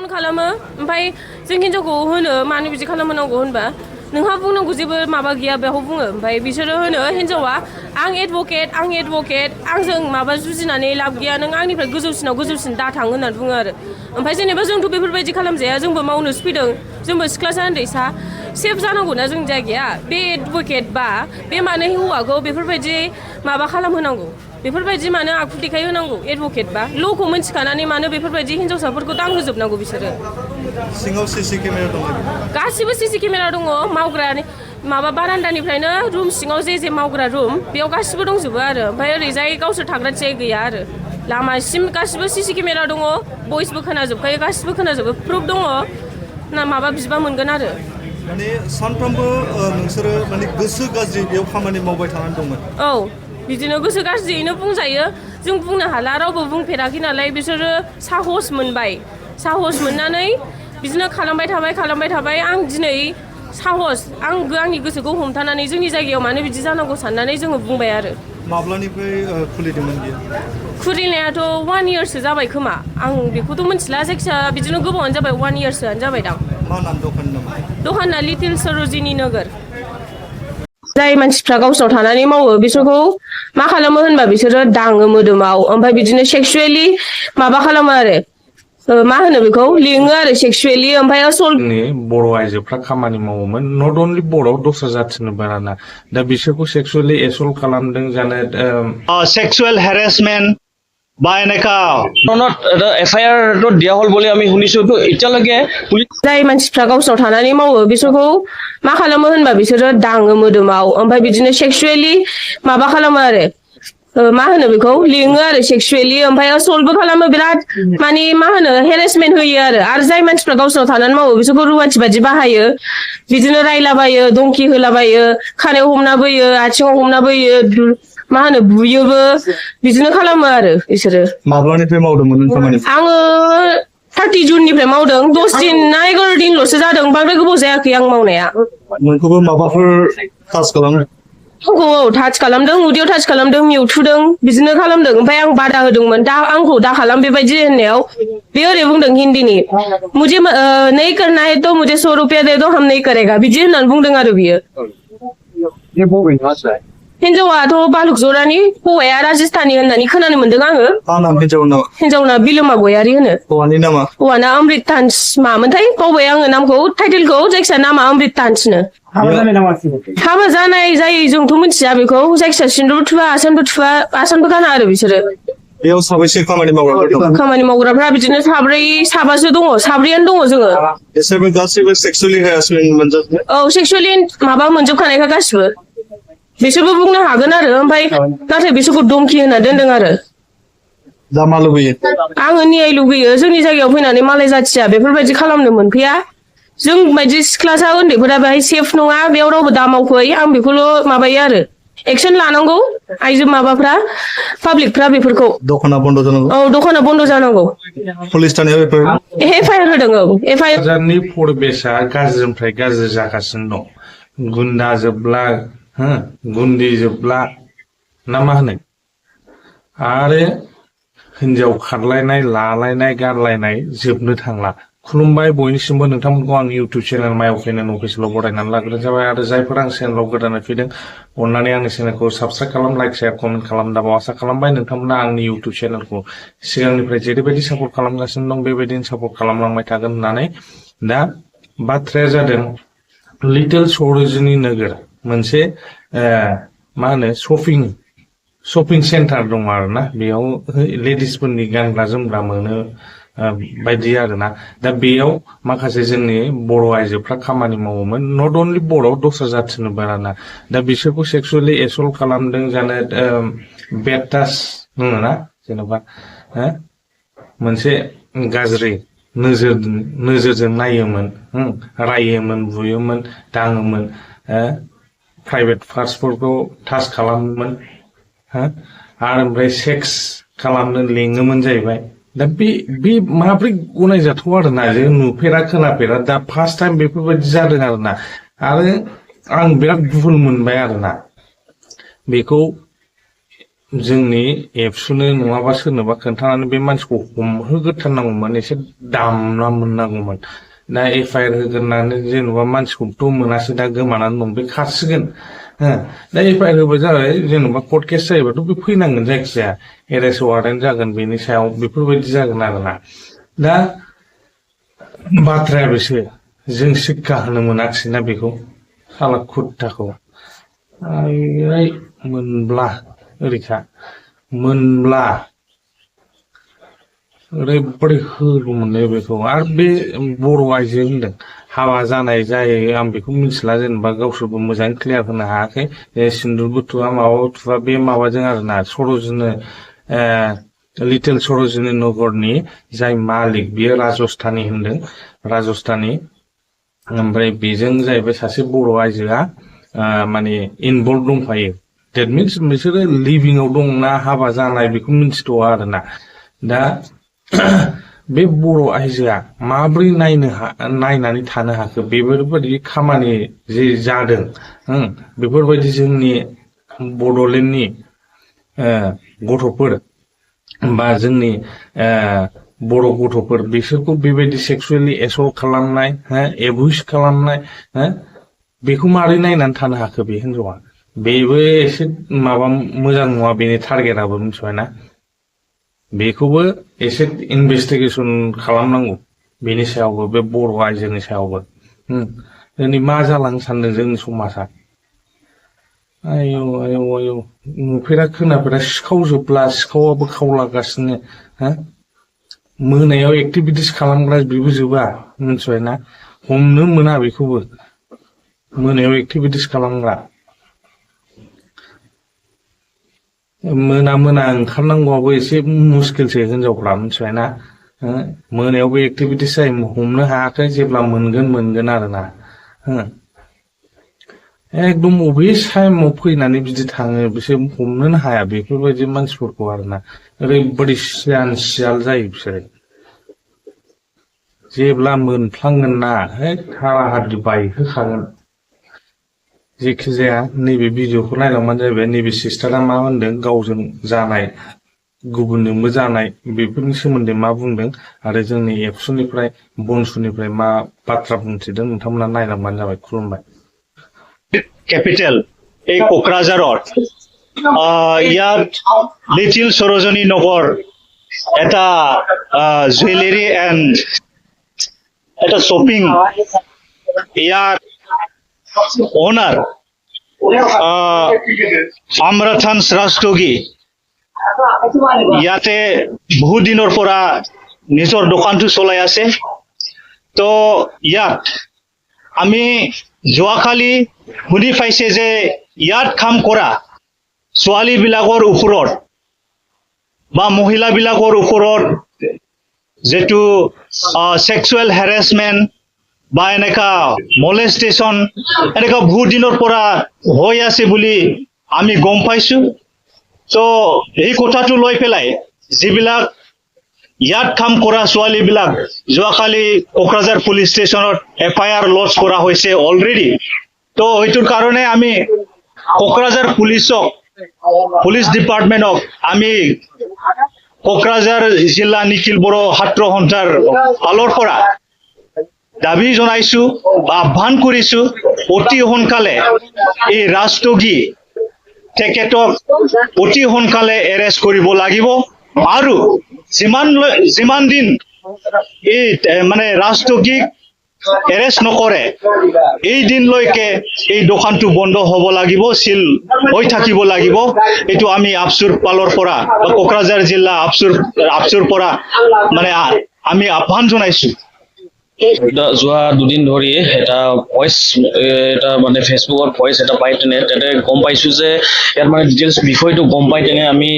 Phone खालामो ओमफ्राय जों हिनजावखौ होनो मानो बिदि खालामनांगौ होनबा नोंहा बुंनांगौ जेबो माबा गैया बेखौ बुङो ओमफ्राय बिसोरो होनो हिनजावा आं एडभकेट आंजों माबा जुजिनानै लाब गैया नों आंनिफ्राय गोजौसिनाव गोजौसिन दा थां होननानै बुङो आरो ओमफ्राय जेनेबा जोंथ' बेफोरबायदि खालामजाया जोंबो मावनोसो फैदों जोंबो सिख्लासा उन्दैसा सेफ जानांगौना जोंनि जायगाया बे एडभकेट बा बे मानो हौवाखौ बेफोरबायदि माबा खालामहोनांगौ बेफोरबायदि मानो आखु देखायहोनांगौ एडभकेट बा ल'खौ मिन्थिखानानै मानो बेफोरबायदि हिनजावसाफोरखौ दांहोजोबनांगौ बिसोरो सिङाव सीसी केमेरा दं गासिबो सीसी केमेरा दङ मावग्रानि माबा बारान्दानिफ्रायनो रुम सिङाव जे मावग्रा रुम बेयाव गासिबो दंजोबो आरो ओमफ्राय ओरैजाय गावसोर थाग्रा थियाय गैया आरो लामासिम गासिबो सीसी केमेरा दङ भइसबो खोनाजोबखायो गासिबो खोनाजोबो प्रुफ दङ ना माबा बिबा मोनगोन आरो माने सानफ्रोमबो नोंसोरो माने गोसो गाज्रि बेयाव खामानि मावबाय थानानै दंमोन औ बिदिनो गोसो गाज्रियैनो बुंजायो जों बुंनो हाला रावबो बुंफेराखै नालाय बिसोरो साहस मोनबाय साहस मोननानै बिदिनो खालामबाय थाबाय आं दिनै साहस आंनि गोसोखौ हमथानानै जोंनि जायगायाव मानो बिदि जानांगौ साननानै जोङो बुंबाय आरो माब्लानिफ्राय खुलिदोंमोन बियो खुलिनायाथ' 1 इयारसो जाबाय खोमा आं बेखौथ' मिथिला जायखिजाया बिदिनो गोबावानो जाबाय 1 इयारसोआनो जाबाय दां मा नाम दखाना लिटिल सरोजिनी नगर जाय मानसिफ्रा गावसोराव थानानै मावो बिसोरखौ मा खालामो होनबा बिसोरो दाङो मोदोमाव ओमफ्राय बिदिनो सेक्सुवेलि माबा खालामो आरो मा होनो बेखौ लिङो आरो सेक्सुवेलि ओमफ्राय जोंनि बर' आइजोफ्रा खामानि मावोमोन नट अनलि बर' दस्रा जाथिनो बाराना दा बिसोरखौ सेक्सुवेलि एसल्ट खालामदों जानो সেক্সুৱেল হেৰেছমেণ্ট বা এনেকা এফআইআৰটো দিয়া হ'ল বুলি আমি শুনিছো তো এতিয়ালৈকে जाय मानसिफ्रा गावसोराव थानानै मावो बिसोरखौ मा खालामो होनबा बिसोरो दाङो मोदोमाव ओमफ्राय बिदिनो सेक्सुवेलि माबा खालामो आरो मा होनो बेखौ लिङो आरो सेक्सुवेलि ओमफ्राय असल्टबो खालामो बिराद माने मा होनो हेरेसमेन्ट होयो आरो जाय मानसिफ्रा गावसोराव थानानै मावो बिसोरखौ रुवाथि बादि बाहायो बिदिनो रायलाबायो दंखि होलाबायो खानायाव हमना बोयो आथिङाव हमना बोयो मा होनो बुयोबो बिदिनो खालामो आरो बिसोरो माब्लानिफ्राय मावदोंमोन नों खामानि आङो 30 जुननिफ्राय मावदों 10 दिन ना 11 दिनल'सो जादों बांद्राय गोबाव जायाखै आं मावनाया नोंखौबो माबाफोर टाच खालामो आंखौ टाच खालामदों उदैयाव टाच खालामदों मिउथुदों बिदिनो खालामदों ओमफ्राय आं बादा होदोंमोन आंखौ दा खालाम बेबायदि होननायाव बे ओरै बुंदों हिन्दीनि मुझे नहीं करना है तो मुझे 100 रुपया दे दो हम नहीं करेगा बिदि होननानै बुंदों आरो बियो हिनजावाथ' बालुक जरानि हौवाया राजस्थानी होननानै खोनानो मोन्दों आङो मा नाम हिनजावना बिलोमा गयारि होनो हौवानि नामा हौवाना अमृत तान्स मामोनथाय बावबाय आङो नामखौ टाइटेलखौ जायखिया नामा अमृत तान्सनो हाबा जानाय जायै जोंथ' मिथिया बेखौ जायखिया सिन्दुर थुवा आसानबो गाना आरो बिसोरो बेयाव साबैसे खामानि मावग्राफोर दं खामानि मावग्राफ्रा बिदिनो साबासो दङ साब्रैयानो दङ जोङो बिसोरबो गासैबो सेक्सुवेलि हेरासमेन्ट मोनजोबो औ सेक्सुवेलि माबा मोनजोबखानायखा गासिबो बिसोरबो बुंनो हागोन आरो ओमफ्राय नाथाय बिसोरखौ धमखि होना दोनदों आरो दा मा लुबैयो आङो न्याय लुबैयो जोंनि जायगायाव फैनानै मालाय जाथिया बेफोरबायदि खालामनो मोनफैया जों बायदि सिख्लासा उन्दैफोरा बेहाय सेफ नङा बेयाव रावबो दा मावफै आं बेखौल' माबायो आरो एक्सन लानांगौ आइजो माबाफ्रा पाब्लिकफ्रा बेफोरखौ दखाना बन्द जानांगौ औ दखाना बन्द जानांगौ पुलिस थानायाव एफआइआर होदों औ एफआइआर क'क्राझारनि परिबेसा गाज्रिनिफ्राय गाज्रि जागासिनो दं गुन्दा जोबला गुन्दी जोबला ना मा होनो आरो हिनजाव खारलायनाय लालायनाय गारलायनाय जोबनो थांला खुलुमबाय बयनिसिमबो नोंथांमोनखौ आं इउटिउब चेनेल मायाव फैनानै अफिसियेलाव बरायनानै लाग्रोनाय जाबाय आरो जायफोर आं चेनेलाव गोदानै फैदों अननानै आंनि चेनेलखौ साबस्क्राइब खालाम लाइक शेयार कमेन्ट खालाम दाबाव आसा खालामबाय नोंथांमोना आंनि इउटिउब चेनेलखौ सिगांनिफ्राय जेरैबायदि सापर्ट खालामगासिनो दं बेबायदिनो सापर्ट खालामलांबाय थागोन होननानै दा बाथ्राया जादों लिटिल सरोजिनी नगर मोनसे मा होनो शपिं सेन्टार दं आरोना बेयाव लेडिसफोरनि गानग्रा जोमग्रा मोनो बायदि आरोना दा बेयाव माखासे जोंनि बर' आइजोफ्रा खामानि मावोमोन नट अनलि बर' दस्रा जाथिनो बाराना दा बिसोरखौ सेक्सुवेलि एसल्ट खालामदों जानो बेड टाच होनोना जेनेबा मोनसे गाज्रि नोजोरजों नायोमोन रायोमोन बुयोमोन दाङोमोन प्राइभेट पार्टसफोरखौ टाच खालामोमोन आरो ओमफ्राय सेक्स खालामनो लिङोमोन जाहैबाय दा बे माब्रै गनायजाथाव आरोना जों नुफेरा खोनाफेरा दा फार्स्ट टाइम बेफोरबायदि जादों आरोना आरो आं बिराद भुल मोनबाय आरोना बेखौ जोंनि एबसुनो नङाबा सोरनोबा खोन्थानानै बे मानसिखौ हमहोग्रोथारनांगौमोन एसे दामना मोननांगौमोन दा एफआइआर होग्रोनानै जेन'बा मानसिखौथ' मोनासै दा गोमानानै दं बे खारसिगोन दा एफआइआर होबाय जाबाय जेन'बा कर्ट केस जायोबाथ' बे फैनांगोन जायखिजाया एरेस्ट वारेन्ट जागोन बेनि सायाव बेफोरबायदि जागोन आरोना दा बाथ्राया बेसो जों सिक्का होनो मोनाखिसैना बेखौ साला खुट्टाखौ आइ मोनब्ला ओरैखा मोनब्ला ओरैबादि होगौमोन बेखौ आरो बे बर' आइजो होनदों हाबा जानाय जायो आं बेखौ मिथिला जेनेबा गावसोरबो मोजाङै क्लियार होनो हायाखै सिन्दुरबो थुवा माबाबो थुवा बे माबाजों आरोना सर'जिनि लिटिल सर'जिनि नगरनि जाय मालिक बियो राजस्थानी होनदों राजस्थानी ओमफ्राय बेजों जाहैबाय सासे बर' आइजोआ माने इनभल्भ दंफायो डेट मिन्स बिसोरो लिभिंआव दं ना हाबा जानाय बेखौ मिन्थिथ'वा आरोना दा बे बर' आइजोआ माब्रै नायनानै थानो हाखो बेफोरबायदि खामानि जे जादों बेफोरबायदि जोंनि बड'लेण्डनि गथ'फोर बा जोंनि बर' गथ'फोर बिसोरखौ बेबायदि सेक्सुवेलि एसल्ट खालामनाय एबुस खालामनाय बेखौ मारै नायनानै थानो हाखो बे हिनजावा बेबो एसे माबा मोजां नङा बेनि टारगेटआबो मिथिबायना बेखौबो एसे इनभेस्टिगेसन खालामनांगौ बेनि सायावबो बे बर' आइजोनि सायावबो दिनै मा जालांनो सानदों जोंनि समाजा आयौ आयौ आयौ नुफेरा खोनाफेरा सिखावजोबला सिखावाबो खावलागासिनो मोनायाव एक्टिभिटिस खालामग्रा बेबो जोबा मिथिबायना हमनो मोना बेखौबो मोनायाव एक्टिभिटिस खालामग्रा मोना ओंखारनांगौआबो एसे मुस्किलसो हिनजावफ्रा मिथिबायना मोनायावबो एक्टिभिटिस जायो हमनो हायाखै जेब्ला मोनगोन आरोना एकदम अबे टाइमाव फैनानै बिदि थाङो बिसोर हमनोनो हाया बेफोरबायदि मानसिफोरखौ आरोना ओरैबादि सियाल जायो बिसोरो जेब्ला मोनफ्लांगोन ना हारा हाद्रि बायहोखागोन जेखि जाया नैबे भिडिअखौ नायलांबानो जाहैबाय नैबे सिस्टारा मा होनदों गावजों जानाय गुबुनजोंबो जानाय बेफोरनि सोमोन्दै मा बुंदों आरो जोंनि एबसुनिफ्राय बनसुनिफ्राय मा बाथ्रा बुंथिदों नोंथांमोना नायलांबानो जाबाय खुलुमबाय কেপিটেল এই কোকৰাঝাৰত ইয়াত লিটিল সৰোজনী নগৰ এটা জুৱেলাৰী এণ্ড এটা শ্বপিং ইয়াৰ অনাৰ আমৰাথান ৰাষ্ট্ৰগী ইয়াতে বহু দিনৰ পৰা নিজৰ দোকানটো চলাই আছে তো ইয়াত আমি যোৱাকালি শুনি পাইছে যে ইয়াত কাম কৰা ছোৱালীবিলাকৰ ওপৰত বা মহিলাবিলাকৰ ওপৰত যেটো সেক্সুৱেল হেৰাসমেন্ট বা এনেকা মলেষ্টেশ্যন এনেকা বহুত দিনৰ পৰা হৈ আছে বুলি আমি গম পাইছো তো এই কথাটো লৈ পেলাই যিবিলাক ইয়াত কাম কৰা ছোৱালীবিলাক যোৱাকালি কোকৰাঝাৰ পুলিচ ষ্টেচনত এফআইআৰ লজ কৰা হৈছে অলৰেডি তো এইটোৰ কাৰণে আমি কোকৰাঝাৰ পুলিচ ডিপাৰ্টমেণ্টক আমি কোকৰাঝাৰ জিলা নিখিল বড়ো ছাত্ৰ সন্থাৰ ফালৰ পৰা দাবী জনাইছো বা আহ্বান কৰিছো অতি সোনকালে এই ৰাষ্ট্ৰগী তেখেতক অতি সোনকালে এৰেষ্ট কৰিব লাগিব আৰু যিমান দিন এই মানে ৰাষ্ট্ৰগীক এৰেষ্ট নকৰে এই দিনলৈকে এই দোকানটো বন্ধ হ'ব লাগিব সিল হৈ থাকিব লাগিব এইটো আমি আফচুৰ পালৰ পৰা কোকৰাঝাৰ জিলা আফচুৰ পৰা মানে আমি আহ্বান জনাইছো যোৱা দুদিন ধৰি এটা ভইচ এটা মানে ফেচবুকত ভইচ এটা পাই তেনে তাতে গম পাইছো যে ইয়াত মানে ডিটেইলছ বিষয়টো গম পাই তেনে আমি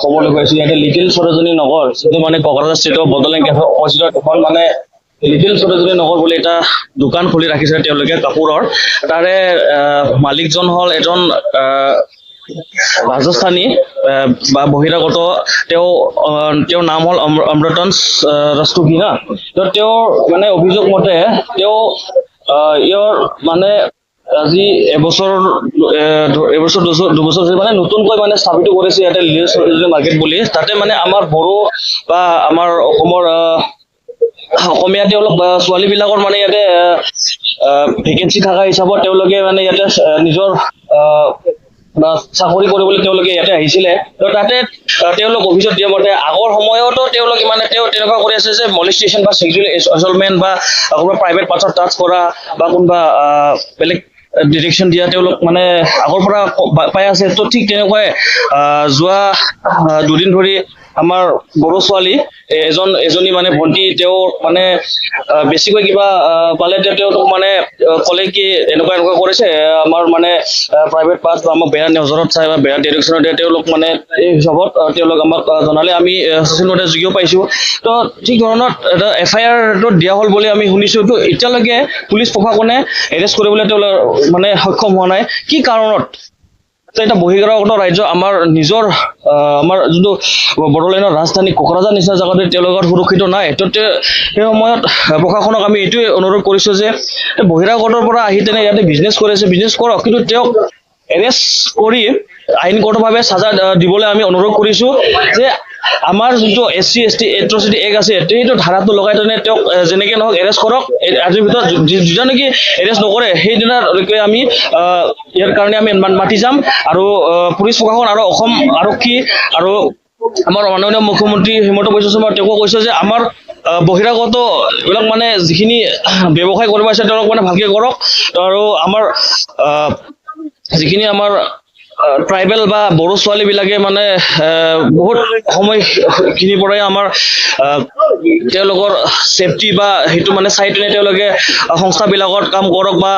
খবৰলৈ পাইছো ইয়াতে লিটিল সৰোজনী নগৰ যিটো মানে কোকৰাঝাৰ ষ্টেটৰ বডলেণ্ড কেফে অপজিটত এখন মানে লিটিল সৰোজনী নগৰ বুলি এটা দোকান খুলি ৰাখিছে তেওঁলোকে কাপোৰৰ তাৰে মালিকজন হ'ল এজন ৰাজস্থানী বা বহিৰাগত তেওঁৰ নাম হ'ল অমৃতন ৰাষ্ট্ৰগী না তো তেওঁৰ মানে অভিযোগ মতে তেওঁ ইয়াৰ মানে আজি এবছৰ দুবছৰ ধৰি মানে নতুনকৈ মানে স্থাপিত কৰিছে ইয়াতে লিলিয়াছ মাৰ্কেট বুলি। তাতে মানে আমাৰ বড়ো বা আমাৰ অসমৰ অসমীয়া তেওঁলোক ছোৱালীবিলাকৰ মানে ইয়াতে ভেকেঞ্চি থকা হিচাপত তেওঁলোকে মানে ইয়াতে নিজৰ বা চাকৰি কৰিবলৈ তেওঁলোকে ইয়াতে আহিছিলে। তো তাতে তেওঁলোক অভিযোগ দিয়া মতে আগৰ সময়তো তেওঁলোকে মানে তেনেকুৱা কৰি আছে যে মলেষ্টেশ্যন বা ছেক্সুৱেল এছল্টমেণ্ট বা কোনোবা প্ৰাইভেট পাৰ্টছত টাচ কৰা বা কোনোবা বেলেগ ডিৰেকশ্যন দিয়া তেওঁলোক মানে আগৰ পৰা পাই আছে। তো ঠিক তেনেকুৱাই যোৱা দুদিন ধৰি আমাৰ বড়ো ছোৱালী এজনী মানে ভণ্টি তেওঁ মানে বেছিকৈ কিবা পালে তেওঁলোক মানে ক'লে কি এনেকুৱা কৰিছে আমাৰ মানে প্ৰাইভেট পাৰ্ট বা আমাক বেয়া নজৰত চাই বা বেয়া ডিৰেকশ্যনত দিয়ে তেওঁলোক মানে এই হিচাপত তেওঁলোক আমাক জনালে। আমি ছ'চিয়েল মিডিয়াত যোগেও পাইছোঁ। তো ঠিক ধৰণৰ এটা FIR দিয়া হ'ল বুলি আমি শুনিছোঁ। তো এতিয়ালৈকে পুলিচ প্ৰশাসনে এৰেষ্ট কৰিবলৈ তেওঁলোক মানে সক্ষম হোৱা নাই। কি কাৰণত? এটা বহিৰাগত ৰাজ্য আমাৰ নিজৰ আমাৰ যোনটো বড়োলেণ্ডৰ ৰাজধানী কোকৰাঝাৰ নিচিনা জেগাতে তেওঁলোকৰ সুৰক্ষিত নাই। তো সেই সময়ত প্ৰশাসনক আমি এইটোৱে অনুৰোধ কৰিছোঁ যে বহিৰাগতৰ পৰা আহি তেনে ইয়াতে বিজনেছ কৰিছে, বিজনেছ কৰক, কিন্তু তেওঁক এৰেষ্ট কৰি আইনগতভাৱে চাজা দিবলৈ আমি অনুৰোধ কৰিছোঁ যে আমাৰ যোনটো SC ST এট্ৰচিটি এক্ট আছে সেইটো ধাৰাটো লগাই তেনে তেওঁক যেনেকৈ নহওক এৰেষ্ট কৰক। আজিৰ ভিতৰত যিজন নেকি এৰেষ্ট নকৰে সেইদিনালৈকে আমি ইয়াৰ কাৰণে আমি মাতি যাম। আৰু পুলিচ প্ৰশাসন আৰু অসম আৰক্ষী আৰু আমাৰ মাননীয় মুখ্যমন্ত্ৰী হিমন্ত বিশ্ব শৰ্মা তেওঁকো কৈছে যে আমাৰ বহিৰাগত এইবিলাক মানে যিখিনি ব্যৱসায় কৰিব আছে তেওঁলোক মানে ভালকৈ কৰক। আৰু আমাৰ যিখিনি আমাৰ ট্ৰাইবেল বা বড়ো ছোৱালীবিলাকে মানে বহুত সময়খিনিৰ পৰাই আমাৰ তেওঁলোকৰ ছেফটি বা সেইটো মানে চাই পিনে তেওঁলোকে সংস্থাবিলাকত কাম কৰক বা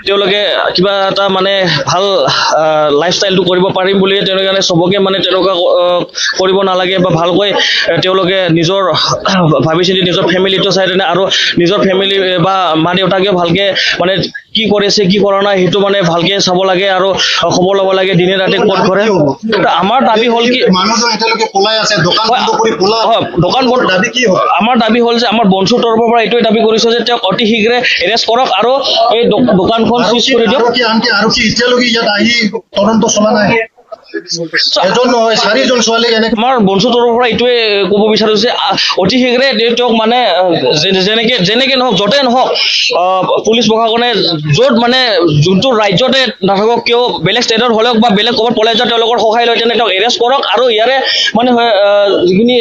তেওঁলোকে কিবা এটা মানে ভাল লাইফষ্টাইলটো কৰিব পাৰিম বুলি তেওঁলোকে চবকে মানে তেনেকুৱা কৰিব নালাগে বা ভালকৈ তেওঁলোকে নিজৰ ভাবি চিন্তি নিজৰ ফেমিলিটো চাই তেনে আৰু নিজৰ ফেমিলি বা মা দেউতাকেও ভালকৈ মানে কি কৰিছে কি কৰা নাই সেইটো মানে ভালকৈ চাব লাগে আৰু খবৰ ল'ব লাগে দিনে ৰাতি ক'ত কৰে। আমাৰ দাবী হ'ল কি আমাৰ দাবী হ'ল যে আমাৰ বনচুৰ তৰফৰ পৰা এইটোৱে দাবী কৰিছে যে তেওঁক অতি শীঘ্ৰে এৰেষ্ট কৰক আৰু এই দোকানখন চিজ কৰি দিয়ক। আমাৰ বনচুৰ তৰফৰ পৰা এইটোৱে ক'ব বিচাৰো যে অতি শীঘ্ৰে তেওঁক মানে যেনেকে নহওক য'তে নহওক পুলিচ প্ৰশাসনে য'ত মানে যোনটো ৰাজ্যতে নাথাকক কিয় বেলেগ ষ্টেটত হ'লেও বা বেলেগ ক'ৰবাত পলাই যোৱা তেওঁলোকৰ সহায় লৈ তেনে তেওঁক এৰেষ্ট কৰক আৰু ইয়াৰে মানে যিখিনি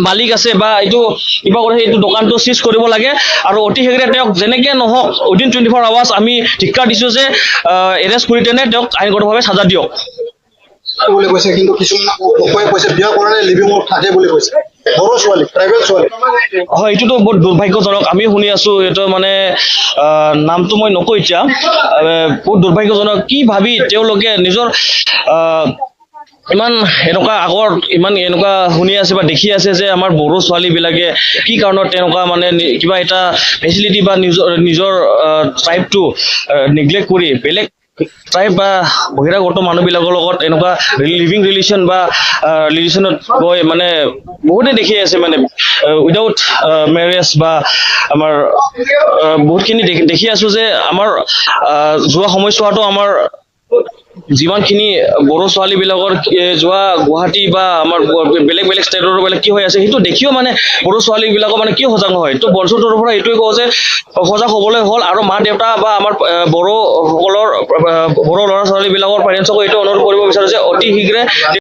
মালিক আছে বা এইটো কিবা কৰে এইটো দোকানটো চিজ কৰিব লাগে আৰু অতি শীঘ্ৰে তেওঁক যেনেকৈ নহওক উইদিন 24 আৱাৰ্ছ আমি ধিক্কাৰ দিছোঁ যে এৰেষ্ট কৰি তেনে তেওঁক আইনগতভাৱে চাজা দিয়ক বুলি কৈছে। কিন্তু কিছুমান কৈছে বিয়া কৰা নাই লিভিঙত থাকে বুলি কৈছে বড়ো ছোৱালী ট্ৰাইবেল ছোৱালী। হয়, এইটোতো বহুত দুৰ্ভাগ্যজনক। আমি শুনি আছো এইটো মানে নামটো মই নকওঁ এতিয়া। বহুত দুৰ্ভাগ্যজনক। কি ভাবি তেওঁলোকে নিজৰ ইমান এনেকুৱা আগৰ ইমান এনেকুৱা শুনি আছে বা দেখি আছে যে আমাৰ বড়ো ছোৱালীবিলাকে কি কাৰণত তেনেকুৱা মানে কিবা এটা ফেচিলিটি বা নিজৰ ট্ৰাইবটো নেগলেক্ট কৰি বেলেগ ট্ৰাইব বা বহিৰাগত মানুহবিলাকৰ লগত এনেকুৱা লিভিং ৰিলেশ্যন বা ৰিলেশ্যনত গৈ মানে বহুতে দেখি আছে মানে উইদাউট মেৰেজ বা আমাৰ বহুতখিনি দেখি আছোঁ যে আমাৰ যোৱা সময়ছোৱাতো আমাৰ যিমানখিনি বড়ো ছোৱালীবিলাকৰ যোৱা গুৱাহাটী বা আমাৰ বেলেগ বেলেগ ষ্টেটৰ বেলেগ কি হৈ আছে সেইটো দেখিও মানে বড়ো ছোৱালীবিলাকৰ মানে কিয় সজাগ নহয়। তো বনচুৰ তৰফৰ পৰা এইটোৱে কওঁ যে সজাগ হ'বলৈ হ'ল আৰু মা দেউতা বা আমাৰ বড়ো ল'ৰা ছোৱালীবিলাকৰ পেৰেণ্টছকো এইটো অনুৰোধ কৰিব বিচাৰোঁ যে অতি শীঘ্ৰে